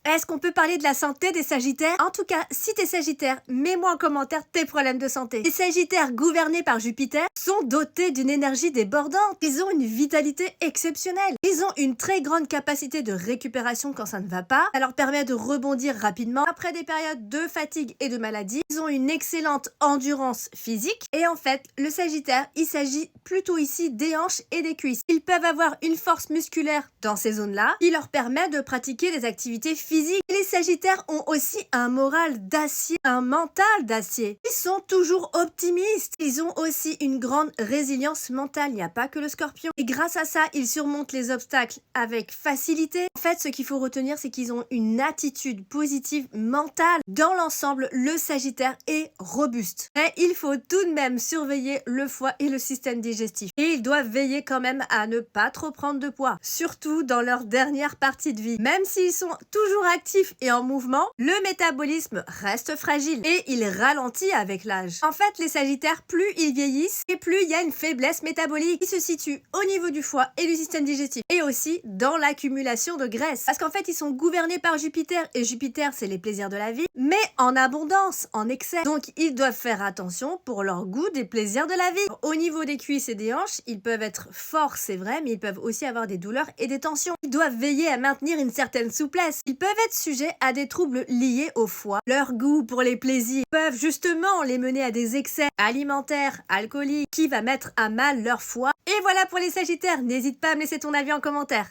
Est-ce qu'on peut parler de la santé des Sagittaires? En tout cas, si t'es Sagittaire, mets-moi en commentaire tes problèmes de santé. Les Sagittaires gouvernés par Jupiter sont dotés d'une énergie débordante. Ils ont une vitalité exceptionnelle. Ils ont une très grande capacité de récupération quand ça ne va pas. Ça leur permet de rebondir rapidement après des périodes de fatigue et de maladie. Ils ont une excellente endurance physique. Et en fait, le Sagittaire, il s'agit plutôt ici des hanches et des cuisses. Ils peuvent avoir une force musculaire dans ces zones-là qui leur permet de pratiquer des activités physiques. Et les Sagittaires ont aussi un moral d'acier, un mental d'acier. Ils sont toujours optimistes. Ils ont aussi une grande résilience mentale. Il n'y a pas que le Scorpion. Et grâce à ça, ils surmontent les obstacles avec facilité. En fait, ce qu'il faut retenir, c'est qu'ils ont une attitude positive mentale. Dans l'ensemble, le Sagittaire est robuste. Mais il faut tout de même surveiller le foie et le système digestif. Et ils doivent veiller quand même à ne pas trop prendre de poids. Surtout dans leur dernière partie de vie. Même s'ils sont toujours actifs et en mouvement, le métabolisme reste fragile et il ralentit avec l'âge. En fait, les Sagittaires, plus ils vieillissent et plus il y a une faiblesse métabolique qui se situe au niveau du foie et du système digestif et aussi dans l'accumulation de graisse. Parce qu'en fait, ils sont gouvernés par Jupiter et Jupiter, c'est les plaisirs de la vie, mais en abondance, en excès. Donc, ils doivent faire attention pour leur goût des plaisirs de la vie. Au niveau des cuisses et des hanches, ils peuvent être forts, c'est vrai, mais ils peuvent aussi avoir des douleurs et des tensions. Ils doivent veiller à maintenir une certaine souplesse. Ils peuvent être sujets à des troubles liés au foie. Leur goût pour les plaisirs peuvent justement les mener à des excès alimentaires, alcooliques, qui va mettre à mal leur foie. Et voilà pour les Sagittaires. N'hésite pas à me laisser ton avis en commentaire.